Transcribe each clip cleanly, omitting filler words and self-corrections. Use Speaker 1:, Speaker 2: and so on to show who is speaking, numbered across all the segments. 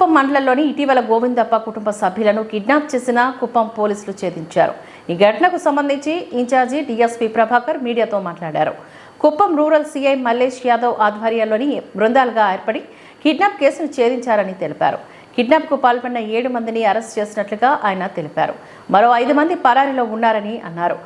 Speaker 1: కుప్పం మండలంలోని ఇటీవల గోవిందప్ప కుటుంబ సభ్యులను కిడ్నాప్ చేసిన కుప్పం పోలీసులు ఛేదించారు. ఈ ఘటనకు సంబంధించి ఇన్ఛార్జి డీఎస్పీ ప్రభాకర్ మీడియాతో మాట్లాడారు. కుప్పం రూరల్ సీఐ మల్లేష్ యాదవ్ ఆధ్వర్యంలోని బృందాలుగా ఏర్పడి కిడ్నాప్ కేసును ఛేదించారని తెలిపారు. కిడ్నాప్కు పాల్పడిన 7 మందిని అరెస్ట్ చేసినట్లుగా ఆయన తెలిపారు. మరో 5 మంది పరారీలో ఉన్నారని అన్నారు.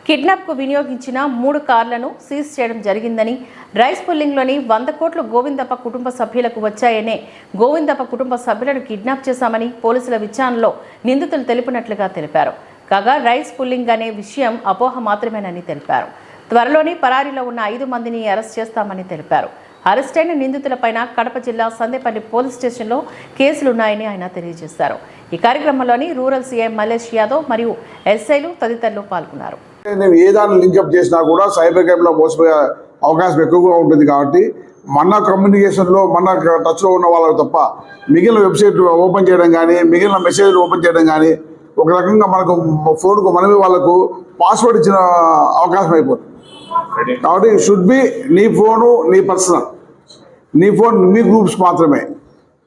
Speaker 1: కిడ్నాప్కు వినియోగించిన 3 కార్లను సీజ్ చేయడం జరిగిందని, రైస్ పుల్లింగ్లోని 100 కోట్లు గోవిందప్ప కుటుంబ సభ్యులకు వచ్చాయనే గోవిందప్ప కుటుంబ సభ్యులను కిడ్నాప్ చేశామని పోలీసుల విచారణలో నిందితులు తెలిపినట్లుగా తెలిపారు. కాగా రైస్ పుల్లింగ్ అనే విషయం అపోహ మాత్రమేనని తెలిపారు. త్వరలోనే పరారీలో ఉన్న 5 మందిని అరెస్ట్ చేస్తామని తెలిపారు. అరెస్ట్ అయిన నిందితులపైన కడప జిల్లా సందేపల్లి పోలీస్ స్టేషన్లో కేసులున్నాయని ఆయన తెలియజేశారు. ఈ కార్యక్రమంలోని రూరల్ సీఎం మల్లేష్ యాదవ్ మరియు ఎస్ఐలు తదితరులు పాల్గొన్నారు.
Speaker 2: ఏ దాన్ని లింకప్ చేసినా కూడా సైబర్ క్రైమ్లో మోసపోయే అవకాశం ఎక్కువగా ఉంటుంది. కాబట్టి మన కమ్యూనికేషన్లో మన టచ్లో ఉన్న వాళ్ళకు తప్ప మిగిలిన వెబ్సైట్ ఓపెన్ చేయడం కానీ, మిగిలిన మెసేజ్లు ఓపెన్ చేయడం కానీ, ఒక రకంగా మనకు ఫోన్కు మనమే వాళ్ళకు పాస్వర్డ్ ఇచ్చిన అవకాశం అయిపోతుంది. కాబట్టి షుడ్ బి నీ ఫోను నీ పర్సనల్, నీ ఫోన్ మీ గ్రూప్స్ మాత్రమే,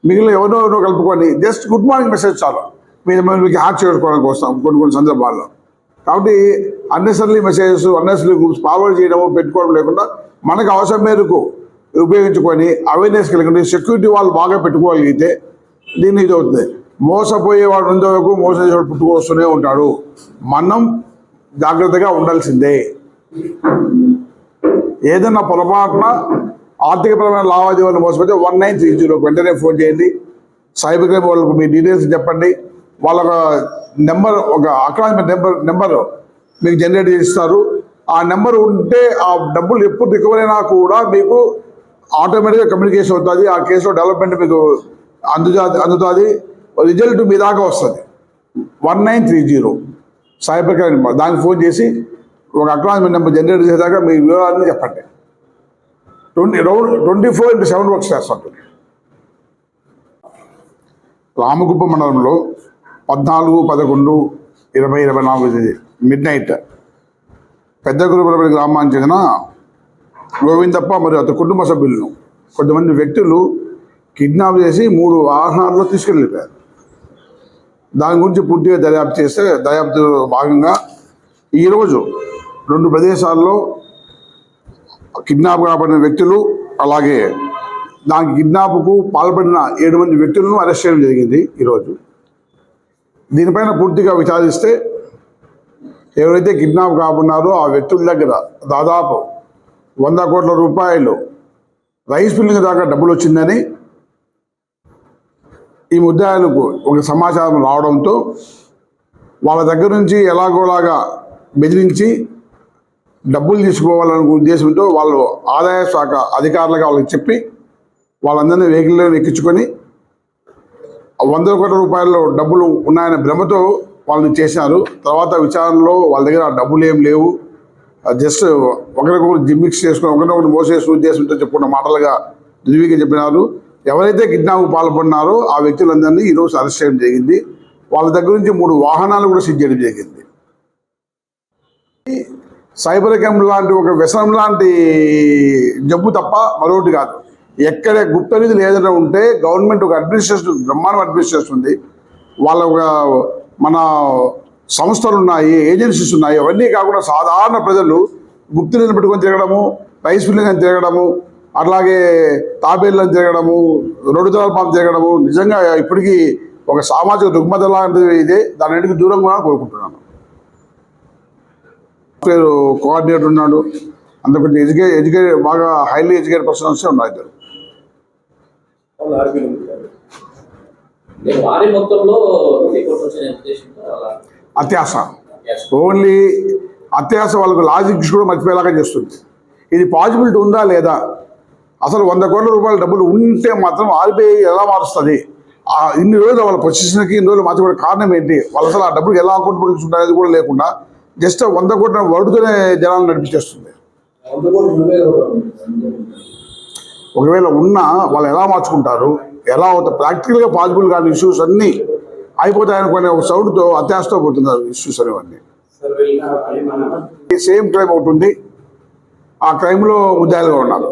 Speaker 2: మిగిలిన ఎవరో కలుపుకొని జస్ట్ గుడ్ మార్నింగ్ మెసేజ్ చాలు మీకు హ్యాక్ చేసుకోవడానికి వస్తాం కొన్ని సందర్భాల్లో. కాబట్టి unnecessary messages, unnecessary groups forward చేయడము పెట్టుకోవడం లేకుండా మనకు అవసరం మేరకు ఉపయోగించుకొని అవేర్నెస్ కలిగి సెక్యూరిటీ వాళ్ళు బాగా పెట్టుకోగలిగితే దీన్ని ఇది అవుతుంది. మోసపోయేవాడు ఉండేవరకు మోసం చేసేవాడు పుట్టుకొస్తూనే ఉంటాడు. మనం జాగ్రత్తగా ఉండాల్సిందే. ఏదన్నా పొరపాటున ఆర్థికపరమైన లావాదేవీలు మోసపోతే 1930 వెంటనే ఫోన్ చేయండి. సైబర్ క్రైమ్ వాళ్ళకు మీ డీటెయిల్స్ చెప్పండి. వాళ్ళ నెంబర్, ఒక అక్నాలెడ్జ్మెంట్ నెంబర్ మీకు జనరేట్ చేస్తారు. ఆ నెంబర్ ఉంటే ఆ డబ్బులు ఎప్పుడు రికవర్ అయినా కూడా మీకు ఆటోమేటిక్గా కమ్యూనికేషన్ అవుతుంది. ఆ కేసులో డెవలప్మెంట్ మీకు అందుతుంది. రిజల్ట్ మీ దాకా వస్తుంది. 1930 సైబర్ క్రైమ్ నెంబర్. దానికి ఫోన్ చేసి ఒక అక్నాలెడ్జ్మెంట్ నెంబర్ జనరేట్ చేసేదాకా మీ వివరాలని చెప్పండి. 24/7 వర్క్ చేస్తుంటుంది. రామగుప్పం మండలంలో 14/11/2024 మిడ్నైట్ పెద్దగురుపల్లి గ్రామానికి చెందిన గోవిందప్ప మరియు అతని కుటుంబ సభ్యులను కొంతమంది వ్యక్తులు కిడ్నాప్ చేసి 3 వాహనాల్లో తీసుకెళ్ళిపోయారు. దాని గురించి పూర్తిగా దర్యాప్తు భాగంగా ఈరోజు 2 ప్రదేశాల్లో కిడ్నాప్ కాబడిన వ్యక్తులు, అలాగే దానికి కిడ్నాప్కు పాల్పడిన 7 మంది వ్యక్తులను అరెస్ట్ చేయడం జరిగింది ఈరోజు. దీనిపైన పూర్తిగా విచారిస్తే ఎవరైతే కిడ్నాప్ కాబడినారో ఆ వ్యక్తుల దగ్గర దాదాపు 100 కోట్ల రూపాయలు రైస్ మిల్లింగ్ దాకా డబ్బులు వచ్చిందని ఈ ముద్దాయిలకు ఒక సమాచారం రావడంతో వాళ్ళ దగ్గర నుంచి ఎలాగోలాగా బెదిరించి డబ్బులు తీసుకోవాలనే ఉద్దేశంతో వాళ్ళు ఆదాయ శాఖ అధికారులుగా వాళ్ళకి చెప్పి వాళ్ళందరినీ వెహికల్లో ఎక్కించుకొని 100 కోట్ల రూపాయలు డబ్బులు ఉన్నాయనే భ్రమతో వాళ్ళని చేశారు. తర్వాత విచారణలో వాళ్ళ దగ్గర ఆ డబ్బులు ఏం లేవు, జస్ట్ ఒకరికొకరు జిమ్మిక్స్ చేసుకుని ఒకరినొకరు మోసేసే ఉద్దేశంతో చెప్పుకున్న మాటలుగా ధృవీగా చెప్పినారు. ఎవరైతే కిడ్నాప్కు పాల్పడినారో ఆ వ్యక్తులందరినీ ఈరోజు అరెస్ట్ చేయడం జరిగింది. వాళ్ళ దగ్గర నుంచి 3 వాహనాలు కూడా సీజ్ చేయడం జరిగింది. సైబర్ క్రైమ్ లాంటి ఒక వ్యసనం లాంటి జబ్బు తప్ప మరొకటి కాదు. ఎక్కడ గుప్త నిధులు ఏదైనా ఉంటే గవర్నమెంట్ ఒక అడ్మినిస్ట్రేషన్, బ్రహ్మాండం అడ్మినిస్ట్రేషన్ ఉంది. వాళ్ళ మన సంస్థలు ఉన్నాయి, ఏజెన్సీస్ ఉన్నాయి. అవన్నీ కాకుండా సాధారణ ప్రజలు గుప్త నిధులు పెట్టుకొని తిరగడము, రైస్ మిల్లింగ్ అని తిరగడము, అట్లాగే తాబేళ్ళని తిరగడము, రోడ్డు తలపాలు తిరగడము నిజంగా ఇప్పటికీ ఒక సామాజిక రుగ్మత లాంటిది. ఇదే దానికి దూరంగా కోరుకుంటున్నాను. కోఆర్డినేటర్ ఉన్నాడు, అంత కొంచెం ఎడ్యుకేటెడ్ బాగా హైలీ ఎడ్యుకేటెడ్ పర్సన్స్ ఉన్నారు ఇద్దరు. అత్యాస, ఓన్లీ అత్యాస వాళ్ళకు లాజిక్స్ కూడా మర్చిపోయేలాగా చేస్తుంది. ఇది పాసిబిలిటీ ఉందా లేదా? అసలు 100 కోట్ల రూపాయల డబ్బులు ఉంటే మాత్రం ఆర్బీఐ ఎలా మారుస్తుంది? ఇన్ని రోజులు వాళ్ళ పొజిషన్కి ఇన్ని రోజులు మార్చుకోవడం కారణం ఏంటి? వాళ్ళు అసలు ఆ డబ్బులు ఎలా అకౌంటబిలిటీ ఉంటుంది కూడా లేకుండా జస్ట్ 100 కోట్ల వడుతూనే జనాలు నడిపించేస్తుంది. ఒకవేళ ఉన్నా వాళ్ళు ఎలా మార్చుకుంటారు, ఎలా అవుతారు? ప్రాక్టికల్గా పాసిబుల్ కాని ఇష్యూస్ అన్నీ అయిపోతాయనుకునే ఒక సౌండ్తో అత్యాశతో పోతున్నారు ఇష్యూస్ అనేవన్నీ. సేమ్ క్రైమ్ ఒకటి ఉంది, ఆ క్రైమ్లో ముద్దాయిలుగా ఉన్నారు.